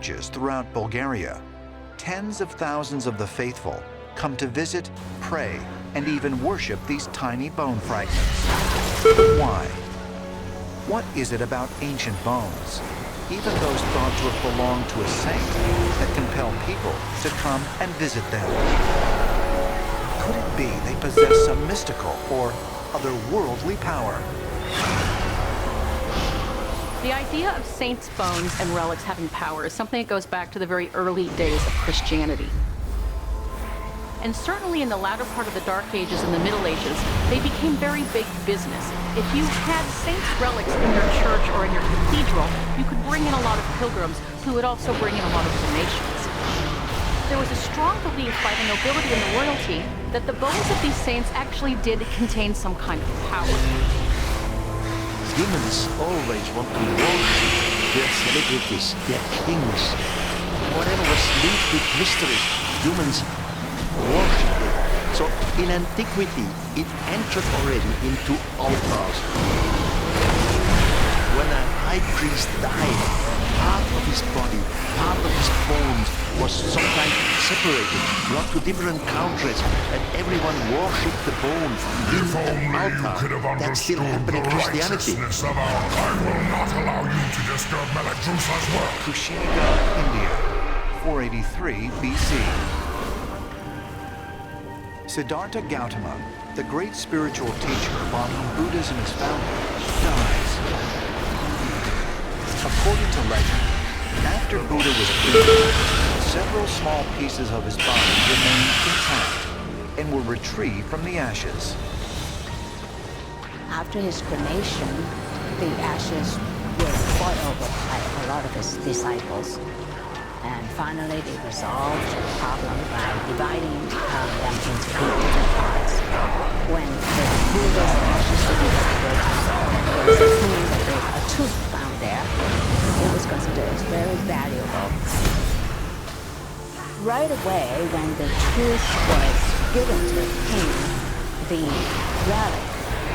churches throughout Bulgaria, tens of thousands of the faithful come to visit, pray, and even worship these tiny bone fragments. But why? What is it about ancient bones, even those thought to have belonged to a saint, that compel people to come and visit them? Could it be they possess some mystical or otherworldly power? The idea of saints' bones and relics having power is something that goes back to the very early days of Christianity. And certainly in the latter part of the Dark Ages and the Middle Ages, they became very big business. If you had saints' relics in your church or in your cathedral, you could bring in a lot of pilgrims who would also bring in a lot of donations. There was a strong belief by the nobility and the royalty that the bones of these saints actually did contain some kind of power. Humans always want to worship their celebrities, their kings. Whatever was linked with mysteries, humans worshipped it. So in antiquity, it entered already into altars. When a high priest died, part of his body, part of his bones was sometimes separated, brought to different countries, and everyone worshipped the bones in an altar. That still happened in Christianity. I will not allow you to disturb Melidrussa's work. Kushinagar, India, 483 BC. Siddhartha Gautama, the great spiritual teacher upon whom Buddhism is founded, dies. According to legend, after Buddha was cremated, several small pieces of his body remained intact and were retrieved from the ashes. After his cremation, the ashes were fought over by a lot of his disciples. And finally, they resolved the problem by dividing them into 8 different parts. When the Buddha's ashes were divided, there was a clue that there was a tooth found there. It was considered as very valuable. Right away, when the tooth was given to the king, the relic,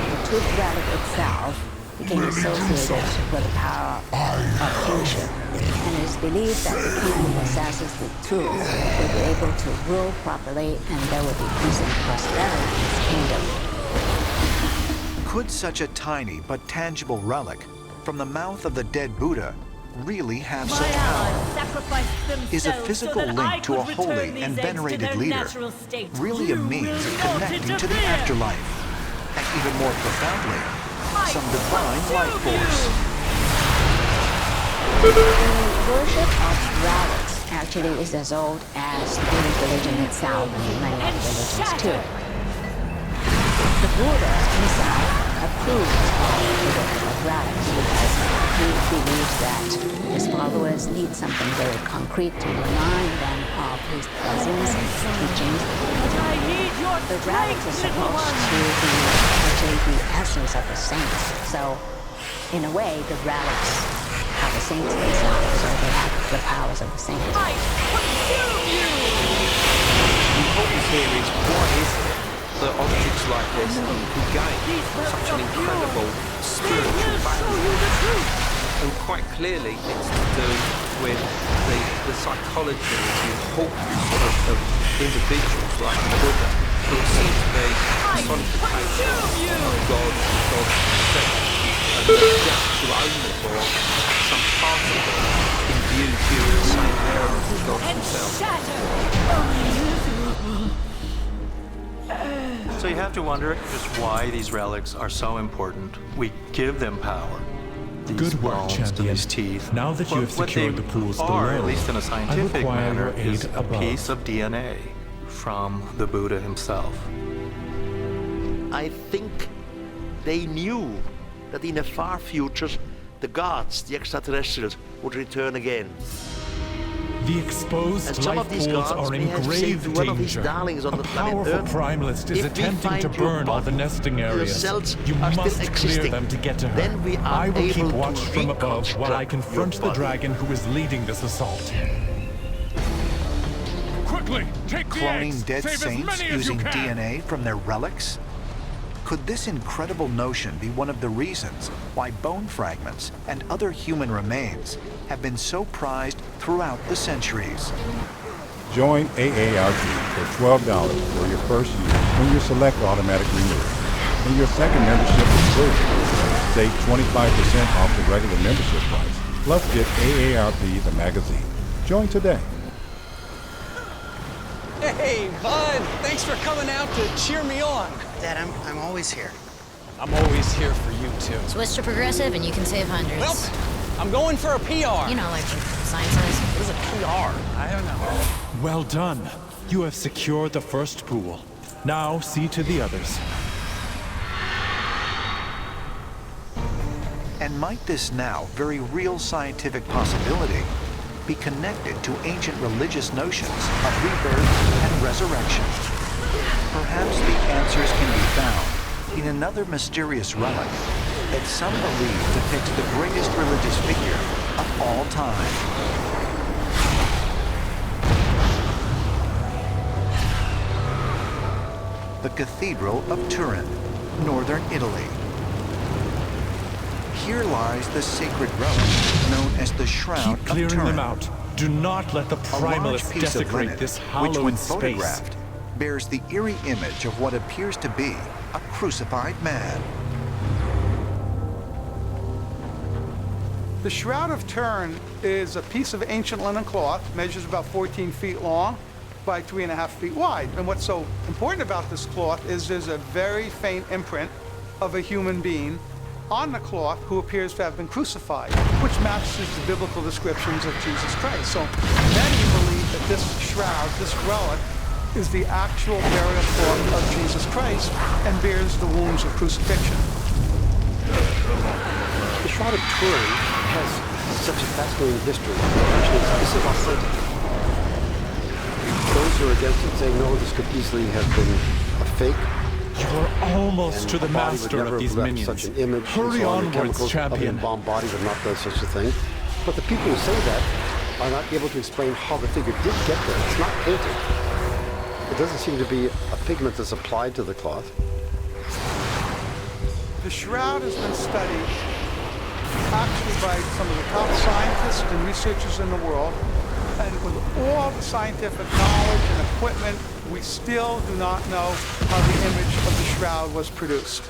the tooth relic itself, became associated with the power of kingship. And it is believed that the king who possesses the tooth will be able to rule properly, and there will be peace and prosperity in his kingdom. Could such a tiny but tangible relic from the mouth of the dead Buddha really have such power? Is a physical link to a holy and venerated leader really a means of connecting to the afterlife, and even more profoundly, some divine life force? The worship of relics actually is as old as the Buddhist religion itself and many other religions too. The Buddha himself approved of relics because he believes that his followers need something very concrete to remind them of his lessons and teachings. The relics are supposed to be actually the essence of the saints. So, in a way, the relics are the saints themselves, so they have the powers of the saints. I consume you! The important here is why is it that objects like this can gain such an incredible spiritual value? And quite clearly it's to do with the psychology, the importance of individuals like the Buddha, who seem to be personification of God's concept, and just to own it or some part of it imbued you with the same power as God himself. So you have to wonder just why these relics are so important. We give them power. Good work, champion. These teeth. Now that you have secured the pools below, at least in a scientific manner, is a above. piece of DNA from the Buddha himself. I think they knew that in the far future, the gods, the extraterrestrials, would return again. The exposed And some life of these pools gods are may in have grave saved one of his danger. darlings on A the planet powerful Earth. Primalist is If we attempting find to your burn all the body, nesting your areas. cells You are must still clear existing. them to get to her. Then we are I will keep able to watch from above while I confront your the body. dragon who is leading this assault. Quickly, take the Cloning eggs. dead Save as saints many as you using can. DNA from their relics? Could this incredible notion be one of the reasons why bone fragments and other human remains have been so prized throughout the centuries? Join AARP for $12 for your first year when you select automatic renewal. And your second membership is free. Save 25% off the regular membership price. Plus get AARP the magazine. Join today. Hey, Bud! Thanks for coming out to cheer me on. Dad, I'm always here. I'm always here for you, too. Switch to Progressive and you can save hundreds. Well, I'm going for a PR. You know, like sciences. What is a PR? I don't know. Well done. You have secured the first pool. Now see to the others. And might this now very real scientific possibility be connected to ancient religious notions of rebirth and resurrection? Perhaps the answers can be found in another mysterious relic that some believe depicts the greatest religious figure of all time. The Cathedral of Turin, northern Italy. Here lies the sacred relic known as the Shroud Keep of clearing Turin. them out. Do not let the A large Primalist piece of desecrate linen, this which when hallowed space. photographed bears the eerie image of what appears to be a crucified man. The Shroud of Turin is a piece of ancient linen cloth, measures about 14 feet long by 3.5 feet wide. And what's so important about this cloth is there's a very faint imprint of a human being on the cloth who appears to have been crucified, which matches the biblical descriptions of Jesus Christ. So many believe that this shroud, this relic, is the actual burial cloth of Jesus Christ and bears the wounds of crucifixion. The Shroud of Turin has such a fascinating history. Actually, this is authentic. Those who are against it say, no, this could easily have been a fake. You are almost to the master of these minions. Such an image. Hurry onwards, champion. Of an embalmed body would not do such a thing. But the people who say that are not able to explain how the figure did get there. It's not painted. It doesn't seem to be a pigment that's applied to the cloth. The shroud has been studied actually by some of the top scientists and researchers in the world. And with all the scientific knowledge and equipment, we still do not know how the image of the shroud was produced.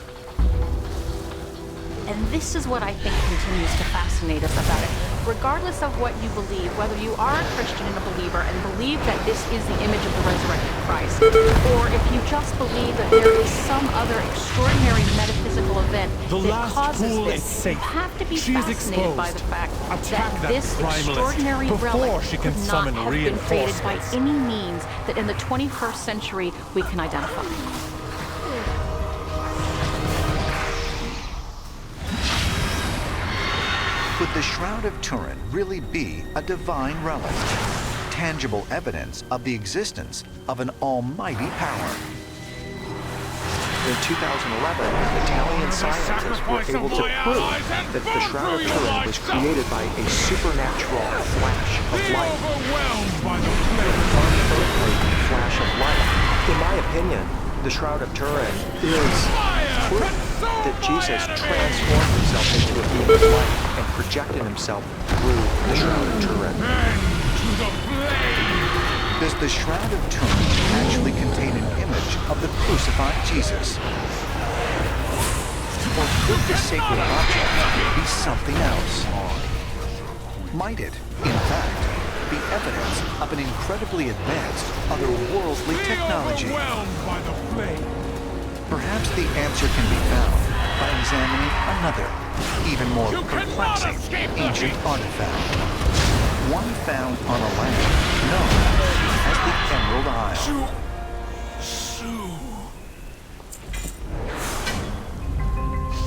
And this is what I think continues to fascinate us about it. Regardless of what you believe, whether you are a Christian and a believer and believe that this is the image of the resurrected Christ, or if you just believe that there is some other extraordinary metaphysical event that causes this, you have to be fascinated by the fact that this extraordinary relic could not have been created by any means that in the 21st century we can identify. Could the Shroud of Turin really be a divine relic? Tangible evidence of the existence of an almighty power. In 2011, Italian scientists were able to prove that the Shroud of Turin was created by a supernatural flash of light. Unearthly flash of light. In my opinion, the Shroud of Turin is proof that Jesus transformed himself into a being of light and projected himself through the Shroud of Turin. Does the Shroud of Turin actually contain an image of the crucified Jesus? Or could the sacred object be something else? Might it, in fact, be evidence of an incredibly advanced, otherworldly technology? Perhaps the answer can be found by examining another, even more perplexing, ancient artifact. One found on a land known as the Emerald Isle.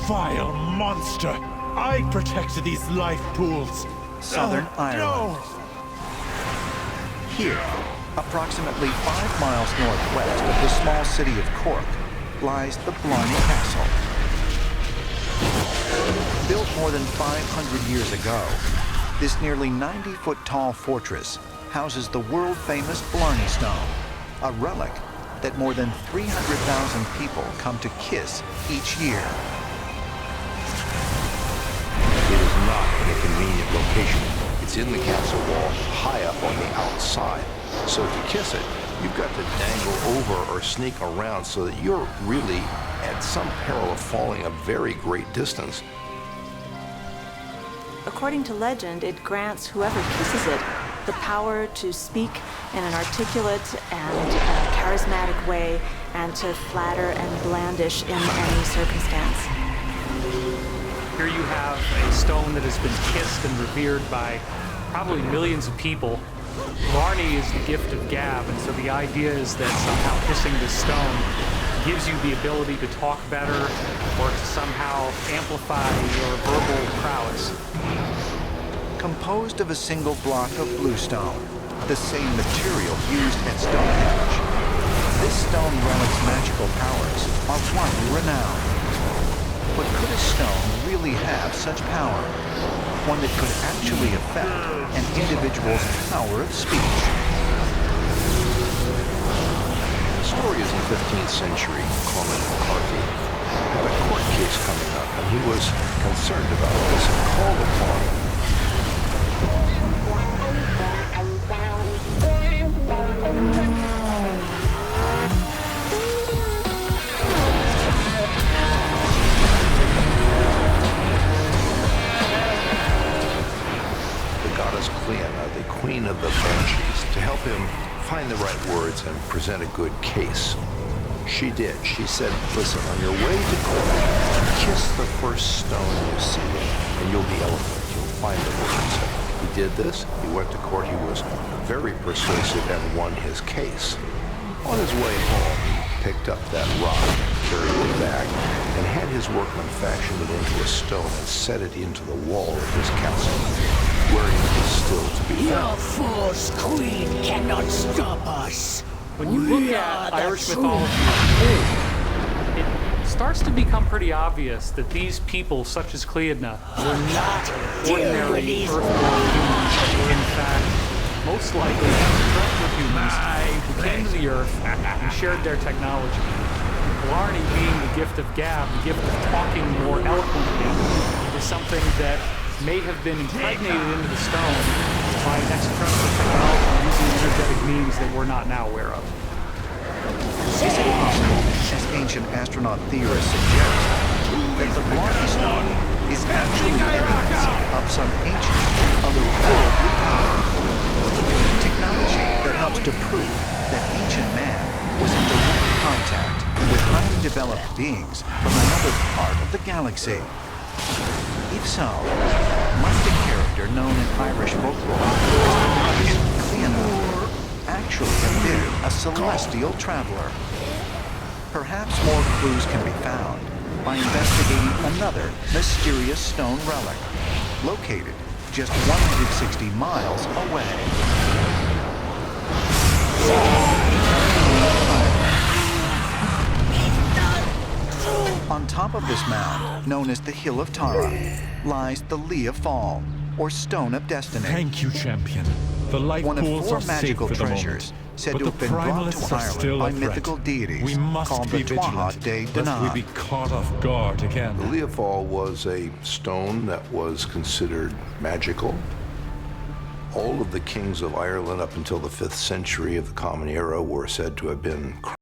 Vile monster! I protected these life pools. Southern Ireland. Here, approximately 5 miles northwest of the small city of Cork, lies the Blarney Castle. Built more than 500 years ago, this nearly 90-foot tall fortress houses the world-famous Blarney Stone, a relic that more than 300,000 people come to kiss each year. It is not in a convenient location. It's in the castle wall, high up on the outside. So to kiss it, you've got to dangle over or sneak around so that you're really at some peril of falling a very great distance. According to legend, it grants whoever kisses it the power to speak in an articulate and charismatic way and to flatter and blandish in any circumstance. Here you have a stone that has been kissed and revered by probably millions of people. Blarney is the gift of gab, and so the idea is that somehow kissing this stone gives you the ability to talk better or to somehow amplify your verbal prowess. Composed of a single block of bluestone, the same material used at Stonehenge, this stone relic's magical powers are widely renowned. But could a stone really have such power? One that could actually affect an individual's power of speech? The story is in the 15th century. Cormac McCarthy had a court case coming up, and he was concerned about this and called upon the queen of the banshees, to help him find the right words and present a good case. She did. She said, listen, on your way to court, kiss the first stone you see, and you'll be eloquent. You'll find the words. He did this. He went to court. He was very persuasive and won his case. On his way home, he picked up that rock, carried it back, and had his workmen fashion it into a stone and set it into the wall of his castle, where it is still to be found. Your false queen cannot stop us. When you look at Irish mythology as a whole, it starts to become pretty obvious that these people, such as Cleodna, were not ordinary earthborn humans. In fact, most likely extraterrestrial humans who came to the Earth and shared their technology. Blarney, being the gift of gab, the gift of talking more eloquently, is something that may have been impregnated into the stone by an extraterrestrial technology using energetic means that we're not now aware of. Is it possible, as ancient astronaut theorists suggest, that the Blarney stone is actually evidence of some ancient otherworldly power? Technology that helps to prove that ancient man was in direct contact with highly developed beings from another part of the galaxy. If so, might the character known in Irish folklore as the Cleodna actually have been a celestial traveler? Perhaps more clues can be found by investigating another mysterious stone relic, located just 160 miles away. On top of this mound, known as the Hill of Tara, lies the Leah Fall, or Stone of Destiny. Thank you, champion. The life One of pools four are safe magical for the treasures moment, said but to the have been brought Primalists to are Ireland still by a threat. mythical deities We must called be the Tuatha vigilant, De lest Danann. we be caught off guard again. The Leah Fall was a stone that was considered magical. All of the kings of Ireland up until the 5th century of the Common Era were said to have been